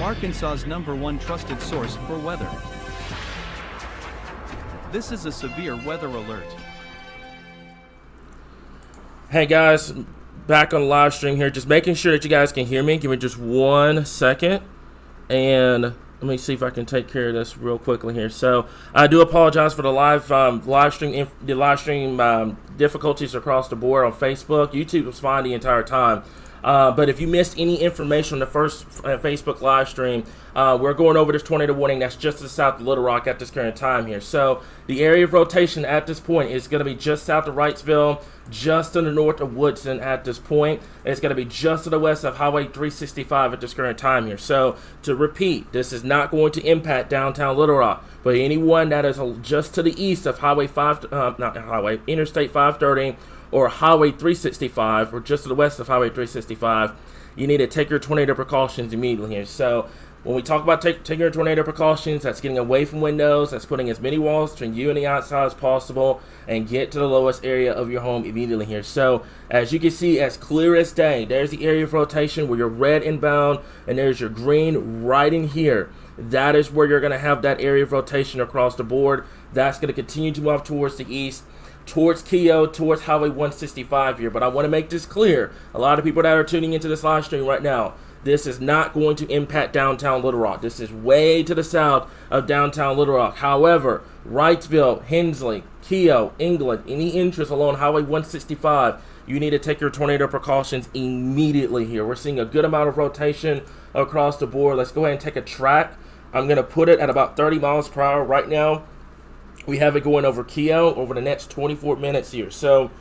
Arkansas's #1 trusted source for weather. This is a severe weather alert. Hey guys, back on the live stream here. Just making sure that you guys can hear me. Give me just 1 second. And let me see if I can take care of this real quickly here. So I do apologize for the live stream difficulties across the board on Facebook. YouTube was fine the entire time. But if you missed any information on the first Facebook live stream, we're going over this tornado warning that's just to the south of Little Rock at this current time here. So the area of rotation at this point is going to be just south of Wrightsville, just to the north of Woodson at this point. It's going to be just to the west of Highway 365 at this current time here. So to repeat, this is not going to impact downtown Little Rock, but anyone that is just to the east of Interstate 530 or Highway 365, or just to the west of Highway 365, you need to take your tornado precautions immediately here. So when we talk about taking your tornado precautions, that's getting away from windows, that's putting as many walls between you and the outside as possible, and get to the lowest area of your home immediately here. So as you can see, as clear as day, there's the area of rotation where you're red inbound, and there's your green right in here. That is where you're going to have that area of rotation across the board. That's going to continue to move towards the east, towards Keogh, towards Highway 165 here. But I want to make this clear. A lot of people that are tuning into this live stream right now, this is not going to impact downtown Little Rock. This is way to the south of downtown Little Rock. However, Wrightsville, Hensley, Keogh, England, any interest along Highway 165, you need to take your tornado precautions immediately here. We're seeing a good amount of rotation across the board. Let's go ahead and take a track. I'm going to put it at about 30 miles per hour right now. We have it going over Keogh over the next 24 minutes here. So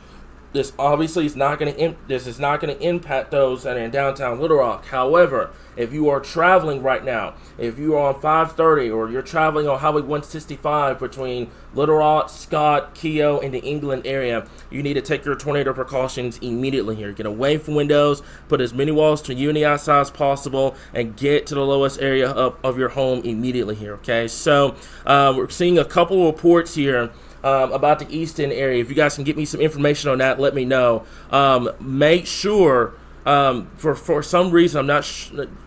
this obviously is not going to impact those that are in downtown Little Rock. However, if you are traveling right now, if you are on 530 or you're traveling on Highway 165 between Little Rock, Scott, Keogh, and the England area, you need to take your tornado precautions immediately here. Get away from windows, put as many walls to you and the outside as possible, and get to the lowest area of your home immediately here, okay? So we're seeing a couple reports here about the Easton area. If you guys can get me some information on that, let me know. Make sure, for some reason, I'm not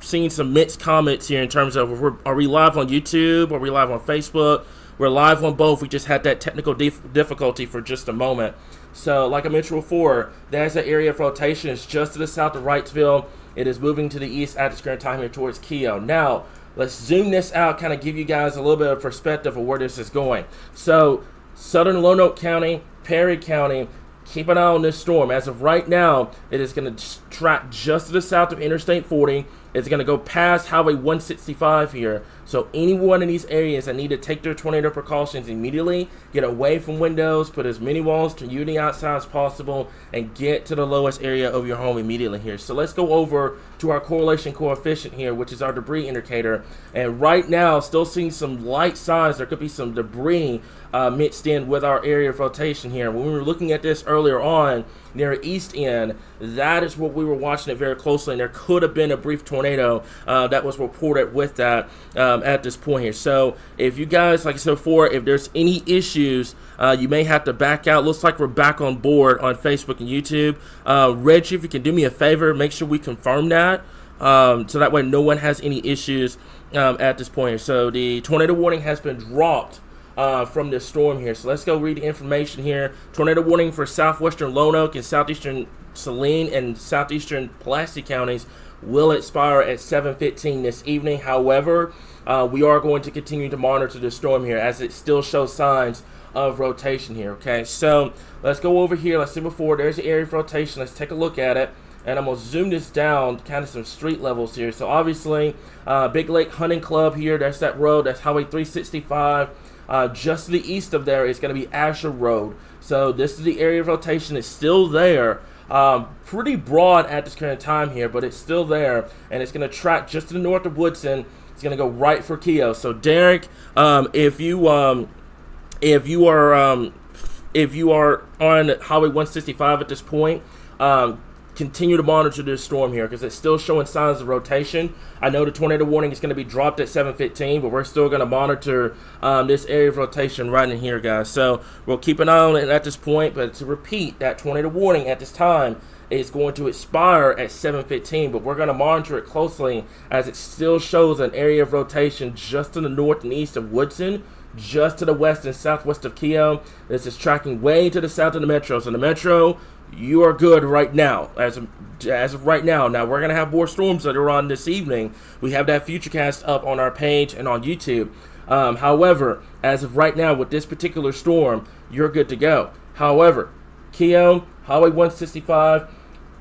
seeing some mixed comments here in terms of are we live on YouTube? Are we live on Facebook? We're live on both. We just had that technical difficulty for just a moment. So like I mentioned before, there's an area of rotation. It's just to the south of Wrightsville. It is moving to the east at this current time here towards Keogh. Now, let's zoom this out, kind of give you guys a little bit of perspective of where this is going. So southern Lonoke County, Perry County, keep an eye on this storm. As of right now, it is going to track just to the south of Interstate 40. It's going to go past Highway 165 here. So anyone in these areas that need to take their tornado precautions immediately, get away from windows, put as many walls to you and the outside as possible, and get to the lowest area of your home immediately here. So let's go over to our correlation coefficient here, which is our debris indicator. And right now, still seeing some light signs. There could be some debris mixed in with our area of rotation here. When we were looking at this earlier on near East End, that is what we were watching it very closely, and there could have been a brief tornado that was reported with that at this point here. So if you guys, like I said before, if there's any issues, you may have to back out. Looks like we're back on board on Facebook and YouTube. Reggie, if you can do me a favor, make sure we confirm that, so that way no one has any issues at this point here. So the tornado warning has been dropped from this storm here. So let's go read the information here. Tornado warning for southwestern Lonoke and southeastern Saline and southeastern Pulaski counties will expire at 7:15 this evening. However, we are going to continue to monitor the storm here as it still shows signs of rotation here, okay? So let's go over here. Let's see before. There's the area of rotation. Let's take a look at it. And I'm going to zoom this down, kind of some street levels here. So obviously, Big Lake Hunting Club here. That's that road. That's Highway 365. Just to the east of there is going to be Asher Road. So this is the area of rotation. It's still there. Pretty broad at this current time here, but it's still there. And it's going to track just to the north of Woodson. It's going to go right for Keogh. So Derek, if you are on Highway 165 at this point, continue to monitor this storm here because it's still showing signs of rotation. I know the tornado warning is going to be dropped at 7:15, but we're still going to monitor this area of rotation right in here, guys. So we'll keep an eye on it at this point. But to repeat, that tornado warning at this time is going to expire at 7:15, but we're going to monitor it closely as it still shows an area of rotation just to the north and east of Woodson, just to the west and southwest of Keogh. This is tracking way to the south of the metro. So the metro, you are good right now, as of right now. Now, we're going to have more storms later on this evening. We have that Futurecast up on our page and on YouTube. However, as of right now, with this particular storm, you're good to go. However, Keogh, Highway 165,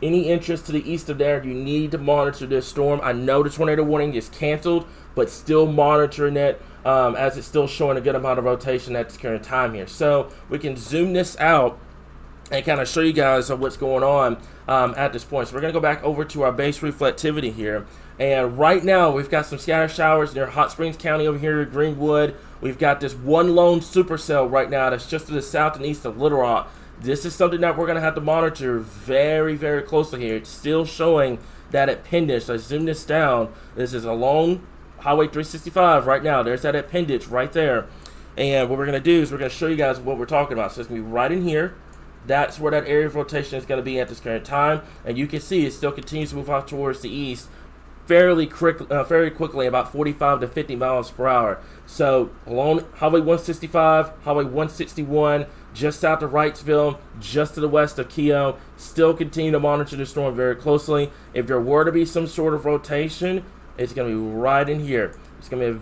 any interest to the east of there, you need to monitor this storm. I know the tornado warning is canceled, but still monitoring it as it's still showing a good amount of rotation at this current time here. So we can zoom this out and kind of show you guys what's going on at this point. So we're going to go back over to our base reflectivity here. And right now, we've got some scatter showers near Hot Springs County over here, Greenwood. We've got this one lone supercell right now that's just to the south and east of Little Rock. This is something that we're going to have to monitor very, very closely here. It's still showing that appendage. Let's zoom this down. This is along Highway 365 right now. There's that appendage right there. And what we're going to do is we're going to show you guys what we're talking about. So it's going to be right in here. That's where that area of rotation is going to be at this current time. And you can see it still continues to move off towards the east very quickly, about 45 to 50 miles per hour. So along Highway 165, Highway 161, just south of Wrightsville, just to the west of Keogh, still continue to monitor the storm very closely. If there were to be some sort of rotation, it's going to be right in here. It's going to be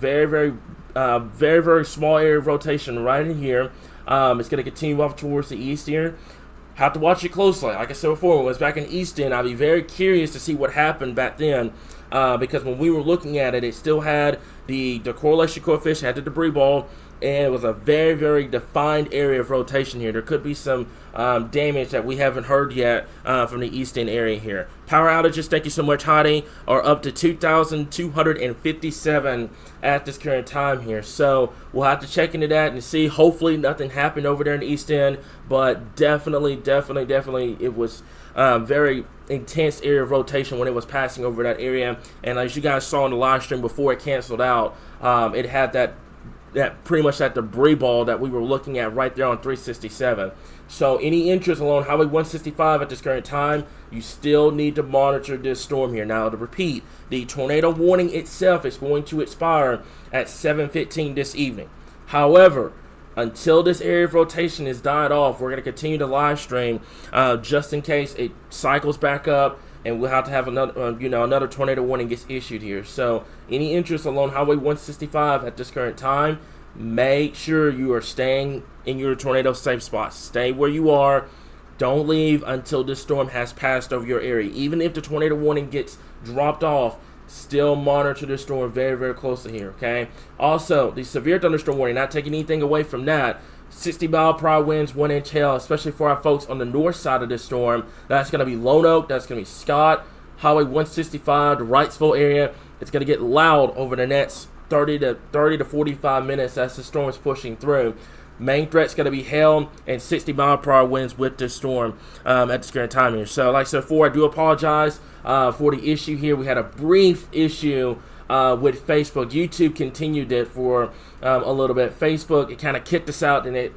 a very small area of rotation right in here. It's going to continue off towards the east here. Have to watch it closely. Like I said before, when it was back in Easton, I'd be very curious to see what happened back then because when we were looking at it, it still had the correlation coefficient, had the debris ball, and it was a very defined area of rotation here. There could be some damage that we haven't heard yet from the Easton area here. Power outages, thank you so much, Heidi, are up to 2,257 at this current time here. So we'll have to check into that and see. Hopefully nothing happened over there in the East End, but definitely it was very intense area of rotation when it was passing over that area. And as you guys saw in the live stream before it canceled out, it had that pretty much that debris ball that we were looking at right there on 367. So any interest along Highway 165 at this current time, you still need to monitor this storm here. Now, to repeat, the tornado warning itself is going to expire at 7:15 this evening. However, until this area of rotation is died off, we're going to continue to live stream just in case it cycles back up and we'll have to have another tornado warning gets issued here. So any interest along Highway 165 at this current time, make sure you are staying in your tornado safe spots. Stay where you are. Don't leave until this storm has passed over your area. Even if the tornado warning gets dropped off, still monitor the storm very closely here, okay? Also, the severe thunderstorm warning, not taking anything away from that. 60-mile-per-hour winds, 1-inch hail, especially for our folks on the north side of this storm. That's going to be Lone Oak. That's going to be Scott, Highway 165, the Wrightsville area. It's going to get loud over the next 30 to 45 minutes as the storm is pushing through. Main threat's going to be hail and 60-mile-per-hour winds with this storm at this current time here. So, like I said before, I do apologize for the issue here. We had a brief issue with Facebook. YouTube continued it for a little bit. Facebook, it kind of kicked us out and it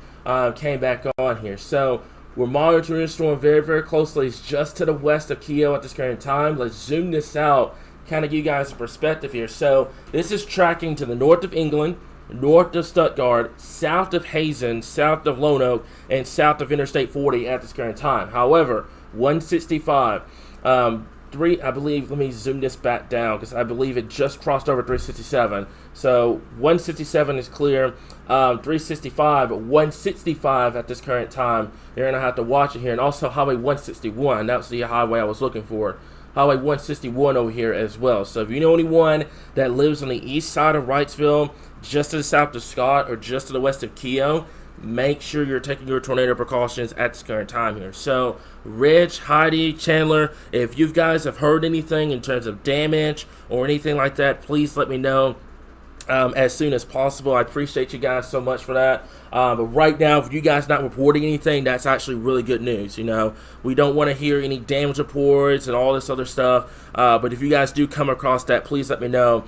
came back on here. So we're monitoring the storm very closely. It's just to the west of Keogh at this current time. Let's zoom this out, kind of give you guys a perspective here. So this is tracking to the north of England, north of Stuttgart, south of Hazen, south of Lone Oak, and south of Interstate 40 at this current time. However, 165, I believe, let me zoom this back down because I believe it just crossed over 367. So 167 is clear. 365, 165 at this current time. You're going to have to watch it here. And also Highway 161, that's the highway I was looking for. Highway 161 over here as well. So if you know anyone that lives on the east side of Wrightsville, just to the south of Scott, or just to the west of Keogh, make sure you're taking your tornado precautions at this current time here. So, Rich, Heidi, Chandler, if you guys have heard anything in terms of damage or anything like that, please let me know. as soon as possible. I appreciate you guys so much for that. But right now, if you guys not reporting anything, that's actually really good news. We don't want to hear any damage reports and all this other stuff. But if you guys do come across that, please let me know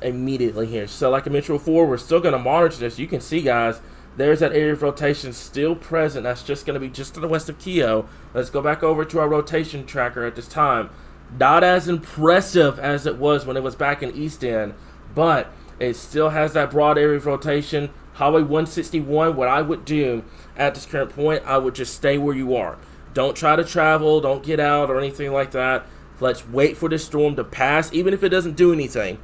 immediately here. So like I mentioned before, we're still going to monitor this. You can see, guys, there's that area of rotation still present. That's just going to be just to the west of Keogh. Let's go back over to our rotation tracker at this time. Not as impressive as it was when it was back in East End, but it still has that broad area of rotation. Highway 161, what I would do at this current point, I would just stay where you are. Don't try to travel, don't get out or anything like that. Let's wait for this storm to pass, even if it doesn't do anything.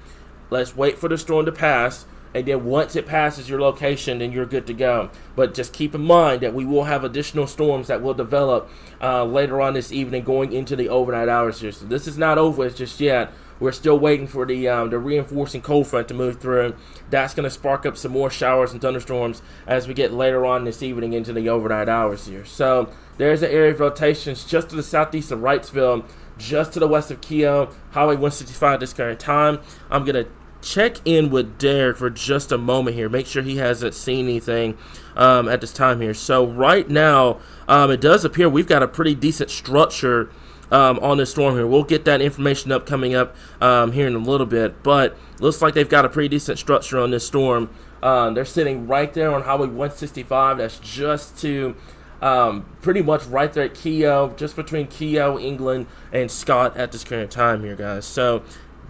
Let's wait for the storm to pass, and then once it passes your location, then you're good to go. But just keep in mind that we will have additional storms that will develop later on this evening going into the overnight hours here. So this is not over just yet. We're still waiting for the reinforcing cold front to move through. That's going to spark up some more showers and thunderstorms as we get later on this evening into the overnight hours here. So there's the area of rotations just to the southeast of Wrightsville, just to the west of Keogh, Highway 165 at this current time. I'm going to check in with Derek for just a moment here. Make sure he hasn't seen anything at this time here. So right now, it does appear we've got a pretty decent structure on this storm here. We'll get that information coming up here in a little bit, but looks like they've got a pretty decent structure on this storm. They're sitting right there on Highway 165. That's just to pretty much right there at Keogh, just between Keogh, England, and Scott at this current time here, guys. So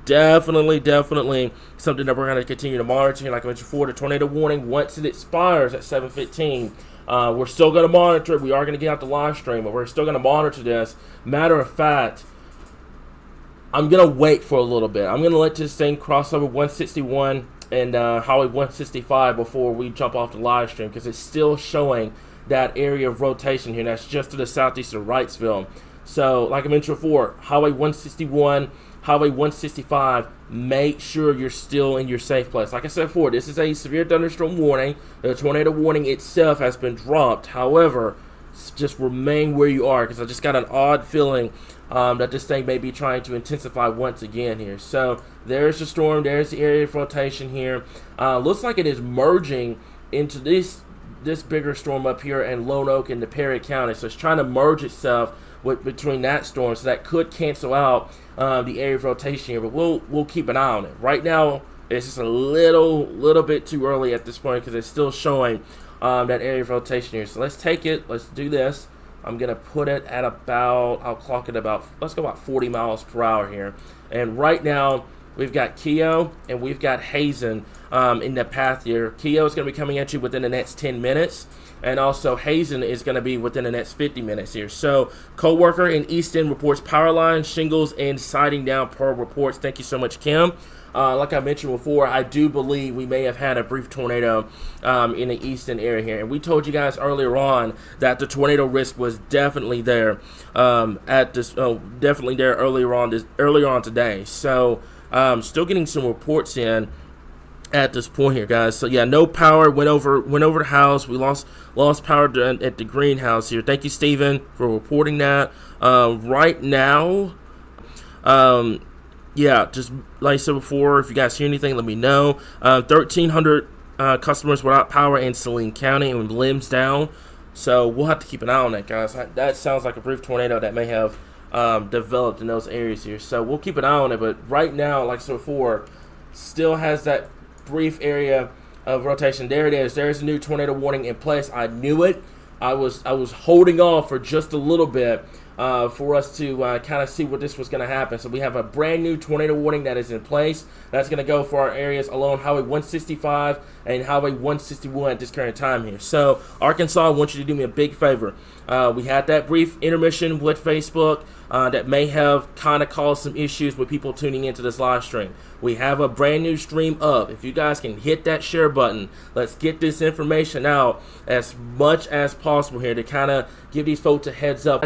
definitely something that we're going to continue to monitor. Like I mentioned before, the tornado warning, once it expires at 7:15, we're still going to monitor it. We are going to get out the live stream, but we're still going to monitor this. Matter of fact, I'm going to wait for a little bit. I'm going to let this thing cross over 161 and Highway 165 before we jump off the live stream, because it's still showing that area of rotation here. That's just to the southeast of Wrightsville. So, like I mentioned before, Highway 161, Highway 165, make sure you're still in your safe place. Like I said before, this is a severe thunderstorm warning. The tornado warning itself has been dropped. However, just remain where you are, because I just got an odd feeling that this thing may be trying to intensify once again here. So there's the storm. There's the area of rotation here. Looks like it is merging into this bigger storm up here in Lone Oak into Perry County. So it's trying to merge itself between that storm, so that could cancel out the area of rotation here. But we'll keep an eye on it. Right now, it's just a little bit too early at this point, because it's still showing that area of rotation here. So let's take it. Let's do this. I'm going to put it at about, I'll clock it about, let's go about 40 miles per hour here. And right now, we've got Keogh and we've got Hazen in the path here. Keogh is going to be coming at you within the next 10 minutes. And also Hazen is going to be within the next 50 minutes here. So, co-worker in Easton reports power lines, shingles, and siding down per reports. Thank you so much, Kim. Like I mentioned before, I do believe we may have had a brief tornado in the Easton area here. And we told you guys earlier on that the tornado risk was definitely there definitely there earlier on today. So, still getting some reports in at this point here, guys. So yeah, no power, went over the house. We lost power at the greenhouse here. Thank you, Steven, for reporting that. Right now, yeah, just like I said before, if you guys hear anything, let me know. 1,300 customers without power in Saline County and limbs down. So we'll have to keep an eye on that, guys. That sounds like a brief tornado that may have developed in those areas here. So we'll keep an eye on it. But right now, like I said before, still has that brief area of rotation. There it is. There's a new tornado warning in place. I knew it. I was holding off for just a little bit for us to kind of see what this was going to happen. So we have a brand new tornado warning that is in place. That's going to go for our areas along Highway 165 and Highway 161 at this current time here. So Arkansas, I want you to do me a big favor. We had that brief intermission with Facebook that may have kind of caused some issues with people tuning into this live stream. We have a brand new stream up. If you guys can hit that share button, let's get this information out as much as possible here to kind of give these folks a heads up.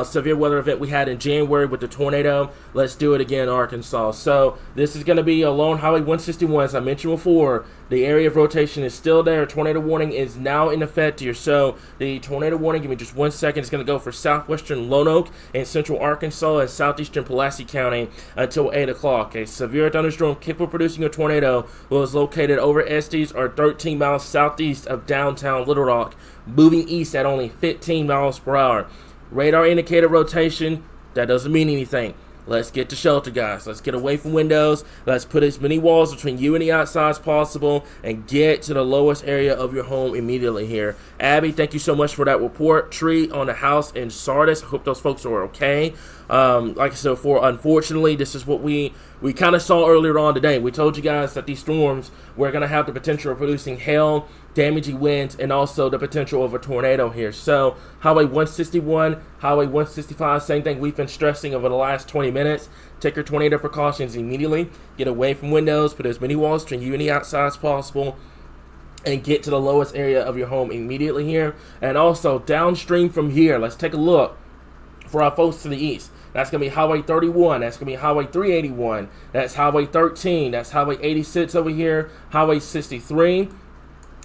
severe weather event we had in January with the tornado. Let's do it again, Arkansas. So this is going to be along Highway 161. As I mentioned before, the area of rotation is still there. Tornado warning is now in effect here. So the tornado warning, give me just 1 second, it's going to go for southwestern Lone Oak and central Arkansas and southeastern Pulaski County until 8 o'clock. A severe thunderstorm capable of producing a tornado was located over Estes or 13 miles southeast of downtown Little Rock, moving east at only 15 miles per hour. Radar indicated rotation, that doesn't mean anything. Let's get to shelter, guys. Let's get away from windows. Let's put as many walls between you and the outside as possible and get to the lowest area of your home immediately here. Abby, thank you so much for that report. Tree on the house in Sardis. I hope those folks are okay. Like I said before, unfortunately, this is what we kind of saw earlier on today. We told you guys that these storms were going to have the potential of producing hail, damaging winds, and also the potential of a tornado here. So Highway 161, Highway 165, same thing we've been stressing over the last 20 minutes. Take your tornado precautions immediately. Get away from windows. Put as many walls between you and the outside as possible. And get to the lowest area of your home immediately here. And also downstream from here, let's take a look for our folks to the east. That's going to be Highway 31. That's going to be Highway 381. That's Highway 13. That's Highway 86 over here. Highway 63.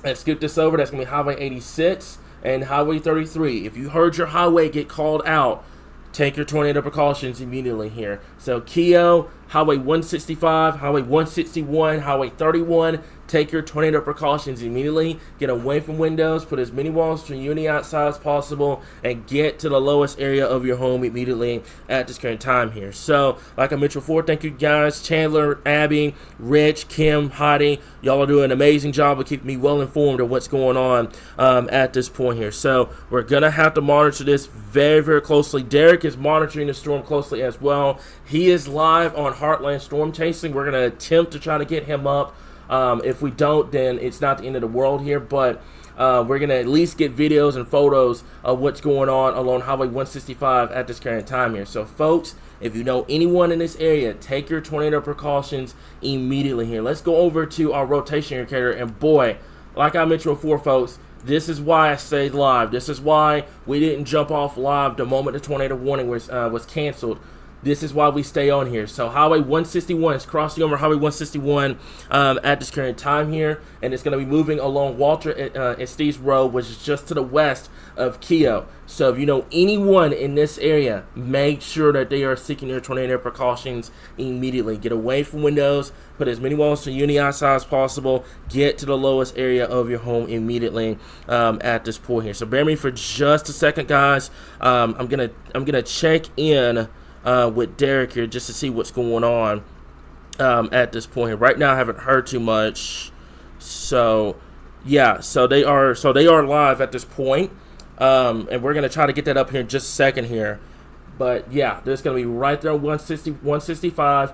Let's skip this over. That's going to be Highway 86 and Highway 33. If you heard your highway get called out, take your tornado precautions immediately here. So Keogh, Highway 165, Highway 161, Highway 31. Take your tornado precautions immediately. Get away from windows. Put as many walls between you and the outside as possible. And get to the lowest area of your home immediately at this current time here. So, like I mentioned before, thank you guys. Chandler, Abby, Rich, Kim, Heidi. Y'all are doing an amazing job of keeping me well informed of what's going on at this point here. So, we're going to have to monitor this very, very closely. Derek is monitoring the storm closely as well. He is live on Heartland Storm Chasing. We're going to attempt to try to get him up. If we don't, then it's not the end of the world here, but we're going to at least get videos and photos of what's going on along Highway 165 at this current time here. So, folks, if you know anyone in this area, take your tornado precautions immediately here. Let's go over to our rotation indicator, and boy, like I mentioned before, folks, this is why I stayed live. This is why we didn't jump off live the moment the tornado warning was canceled. This is why we stay on here. So Highway 161 is crossing over Highway 161 at this current time here, and it's going to be moving along Walter Estes Road, which is just to the west of Keogh. So if you know anyone in this area, make sure that they are seeking their tornado precautions immediately. Get away from windows. Put as many walls to you and the outside as possible. Get to the lowest area of your home immediately at this point here. So bear me for just a second, guys. I'm gonna check in with Derek here just to see what's going on at this point here. Right now I haven't heard too much. So yeah, so they are live at this point. And we're gonna try to get that up here in just a second here. But yeah, there's gonna be right there on 165,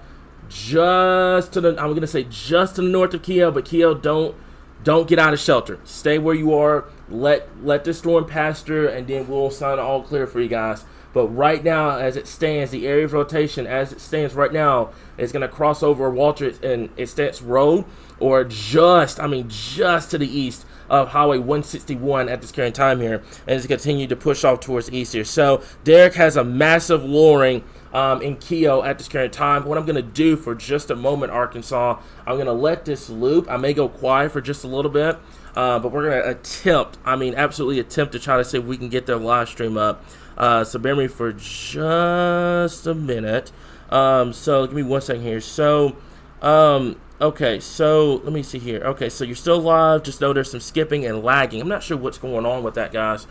just to the just to the north of Keogh, but Keogh, don't get out of shelter. Stay where you are. Let this storm pass through, and then we'll sign all clear for you guys. But right now, as it stands, the area of rotation, as it stands right now, is going to cross over Walter and Estes Road, or just to the east of Highway 161 at this current time here, and it's continue to push off towards the east here. So Derek has a massive lowering in Keogh at this current time. What I'm going to do for just a moment, Arkansas, I'm going to let this loop. I may go quiet for just a little bit, but we're going to absolutely attempt to try to see if we can get their live stream up. So bear me for just a minute. So give me 1 second here. So, okay, so let me see here. Okay, so you're still live. Just know there's some skipping and lagging. I'm not sure what's going on with that, guys.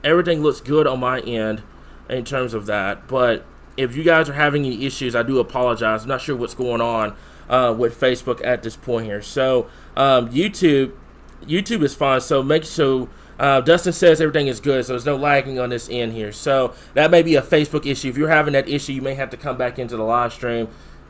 Everything looks good on my end in terms of that. But if you guys are having any issues, I do apologize. I'm not sure what's going on with Facebook at this point here. So YouTube is fine. So make sure. Dustin says everything is good, so there's no lagging on this end here. So that may be a Facebook issue. If you're having that issue, you may have to come back into the live stream.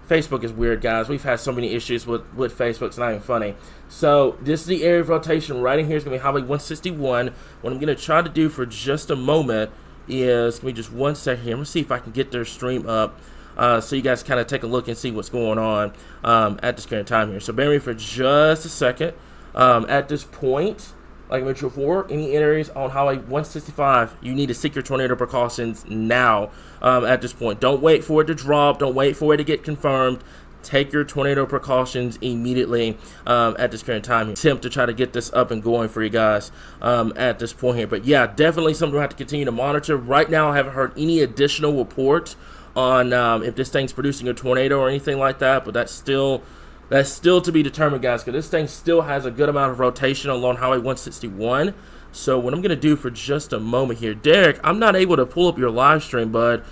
Facebook is weird, guys. We've had so many issues with Facebook. It's not even funny. So this is the area of rotation right in here. It's going to be Highway 161. What I'm going to try to do for just a moment is, give me just 1 second here. I'm going to see if I can get their stream up so you guys kind of take a look and see what's going on at this current time here. So bear with me for just a second. At this point, like I mentioned before, any areas on Highway 165, you need to seek your tornado precautions now at this point. Don't wait for it to drop. Don't wait for it to get confirmed. Take your tornado precautions immediately at this current time. Attempt to try to get this up and going for you guys at this point here. But yeah, definitely something we have to continue to monitor. Right now, I haven't heard any additional reports on if this thing's producing a tornado or anything like that, but that's still to be determined, guys, because this thing still has a good amount of rotation along Highway 161. So what I'm going to do for just a moment here, Derek, I'm not able to pull up your live stream, bud.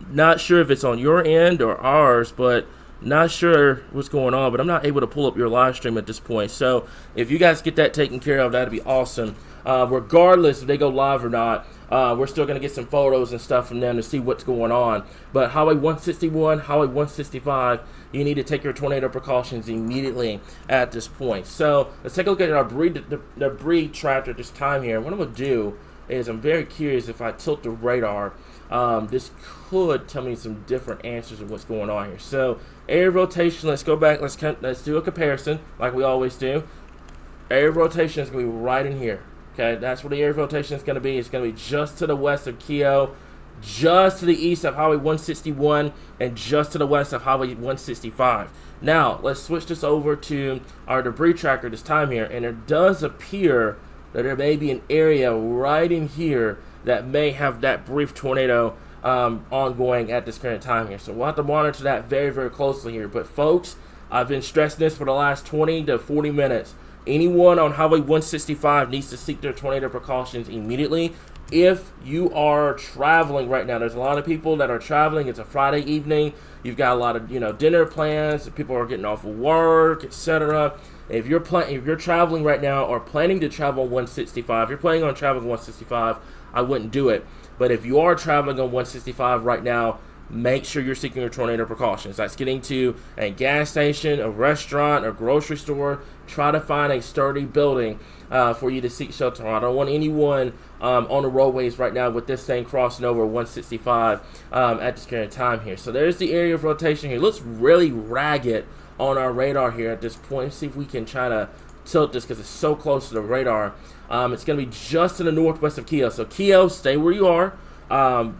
Not sure if it's on your end or ours, but not sure what's going on, but I'm not able to pull up your live stream at this point. So if you guys get that taken care of, that'd be awesome. Regardless if they go live or not, we're still going to get some photos and stuff from them to see what's going on. But Highway 161, Highway 165, you need to take your tornado precautions immediately at this point. So let's take a look at our debris tractor this time here. What I'm going to do is I'm very curious if I tilt the radar. This could tell me some different answers of what's going on here. So area rotation, let's go back, let's do a comparison like we always do. Area rotation is going to be right in here. Okay, that's where the area rotation is going to be. It's going to be just to the west of Keogh, just to the east of Highway 161, and just to the west of Highway 165. Now, let's switch this over to our debris tracker this time here, and it does appear that there may be an area right in here that may have that brief tornado ongoing at this current time here. So we'll have to monitor that very, very closely here. But folks, I've been stressing this for the last 20 to 40 minutes. Anyone on Highway 165 needs to seek their tornado precautions immediately. If you are traveling right now, there's a lot of people that are traveling. It's a Friday evening. You've got a lot of dinner plans. People are getting off of work, etc. If you're traveling right now or planning to travel on 165, you're planning on traveling on 165, I wouldn't do it. But if you are traveling on 165 right now, make sure you're seeking your tornado precautions. That's getting to a gas station, a restaurant, a grocery store. Try to find a sturdy building for you to seek shelter on. I don't want anyone on the roadways right now with this thing crossing over 165 at this current time here. So there's the area of rotation here. It looks really ragged on our radar here at this point. Let's see if we can try to tilt this because it's so close to the radar. It's going to be just to the northwest of Keogh. So Keogh, stay where you are.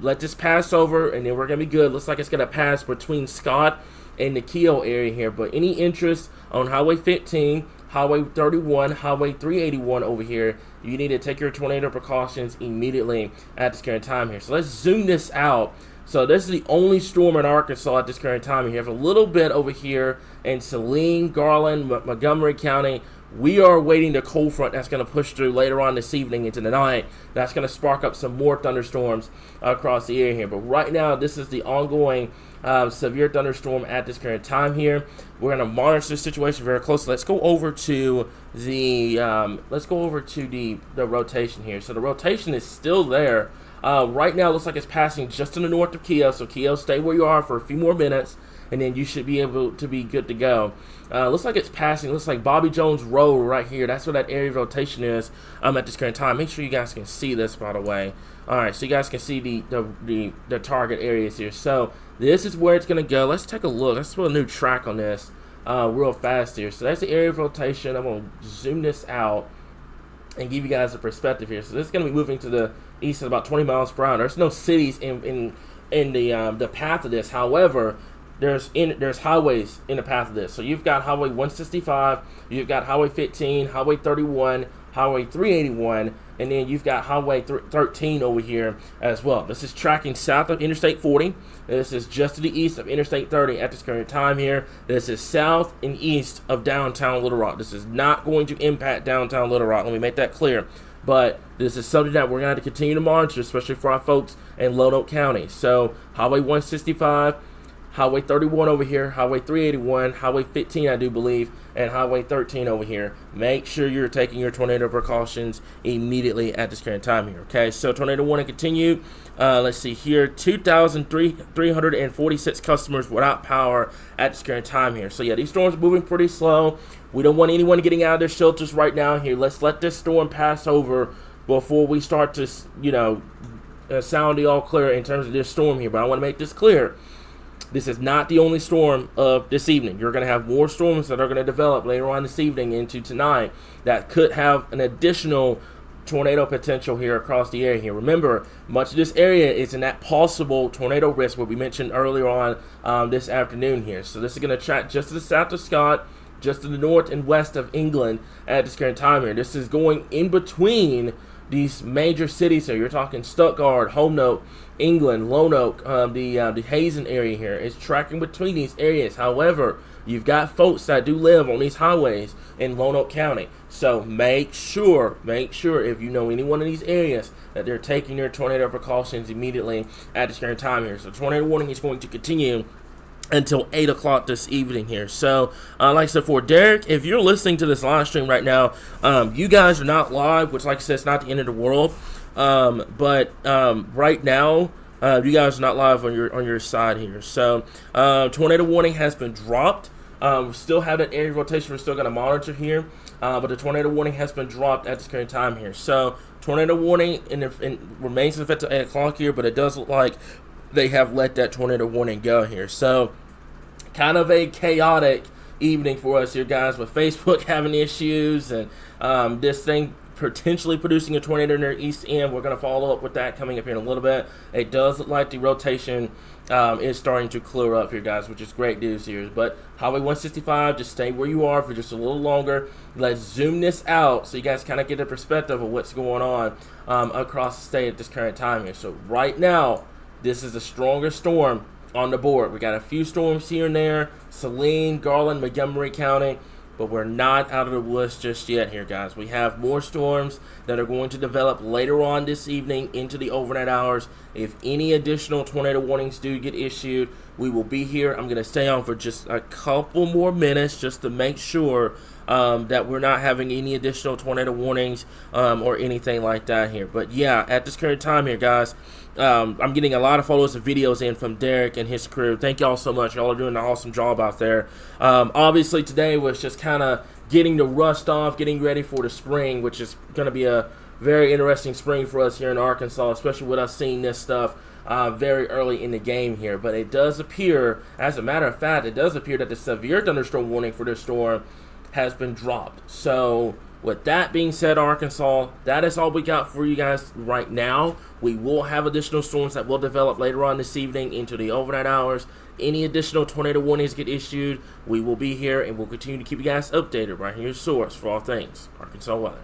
Let this pass over, and then we're going to be good. Looks like it's going to pass between Scott and the Keogh area here. But any interest on Highway 15, Highway 31, Highway 381 over here, you need to take your tornado precautions immediately at this current time here. So let's zoom this out. So this is the only storm in Arkansas at this current time. You have a little bit over here in Saline, Garland, Montgomery County. We are awaiting the cold front that's going to push through later on this evening into the night. That's going to spark up some more thunderstorms across the area here. But right now, this is the ongoing severe thunderstorm at this current time here. We're going to monitor the situation very closely. Let's go over to the rotation here. So the rotation is still there. Right now, it looks like it's passing just to the north of Keogh. So Keogh, stay where you are for a few more minutes, and then you should be able to be good to go. Looks like it's passing. Looks like Bobby Jones Road right here. That's where that area of rotation is at this current time. Make sure you guys can see this, by the way. All right, so you guys can see the target areas here. So this is where it's going to go. Let's take a look. Let's put a new track on this real fast here. So that's the area of rotation. I'm going to zoom this out and give you guys a perspective here. So this is going to be moving to the east at about 20 miles per hour. There's no cities in the path of this. However, there's highways in the path of this. So you've got Highway 165, you've got Highway 15, Highway 31, Highway 381, and then you've got Highway 13 over here as well. This is tracking south of Interstate 40. This is just to the east of Interstate 30 at this current time here. This is south and east of downtown Little Rock. This is not going to impact downtown Little Rock. Let me make that clear. But this is something that we're going to have to continue to monitor, especially for our folks in Lonoke County. So Highway 165, Highway 31 over here, Highway 381, Highway 15, I do believe, and Highway 13 over here. Make sure you're taking your tornado precautions immediately at this current time here, okay? So tornado warning continued. Let's see here, 2,346 customers without power at this current time here. So, yeah, these storms are moving pretty slow. We don't want anyone getting out of their shelters right now here. Let's let this storm pass over before we start to, sound the all clear in terms of this storm here. But I want to make this clear. this is not the only storm of this evening. You're going to have more storms that are going to develop later on this evening into tonight that could have an additional tornado potential here across the area here. Remember, much of this area is in that possible tornado risk what we mentioned earlier on this afternoon here. So this is going to track just to the south of Scott, just to the north and west of England at this current time here. This is going in between these major cities here. You're talking Stuttgart, Holmnoke, England, Lonoke, the Hazen area here. It's tracking between these areas. However, you've got folks that do live on these highways in Lonoke County. So make sure if you know anyone in these areas that they're taking their tornado precautions immediately at this current time here. So tornado warning is going to continue until 8 o'clock this evening here. So, like I said, for Derek, if you're listening to this live stream right now, you guys are not live, which, like I said, it's not the end of the world. But right now, you guys are not live on your side here. So, tornado warning has been dropped. We still have that area rotation. We're still going to monitor here, but the tornado warning has been dropped at this current time here. So, tornado warning remains in effect until 8 o'clock here, but it does look like they have let that tornado warning go here. So kind of a chaotic evening for us here, guys, with Facebook having issues and this thing potentially producing a tornado near East End. We're going to follow up with that coming up here in a little bit. It does look like the rotation is starting to clear up here, guys, which is great news here. But Highway 165, just stay where you are for just a little longer. Let's zoom this out so you guys kind of get a perspective of what's going on across the state at this current time here. So right now, this is the strongest storm on the board. We got a few storms here and there, Saline, Garland, Montgomery County, but we're not out of the woods just yet here, guys. We have more storms that are going to develop later on this evening into the overnight hours. If any additional tornado warnings do get issued, we will be here. I'm going to stay on for just a couple more minutes just to make sure that we're not having any additional tornado warnings or anything like that here. But yeah, at this current time here, guys, I'm getting a lot of photos and videos in from Derek and his crew. Thank y'all so much. Y'all are doing an awesome job out there. Obviously, today was just kind of getting the rust off, getting ready for the spring, which is going to be a very interesting spring for us here in Arkansas, especially with us seeing this stuff very early in the game here. But it does appear, as a matter of fact, it does appear that the severe thunderstorm warning for this storm has been dropped. So with that being said, Arkansas, that is all we got for you guys right now. We will have additional storms that will develop later on this evening into the overnight hours. Any additional tornado warnings get issued, we will be here and we'll continue to keep you guys updated right here, source for all things Arkansas weather.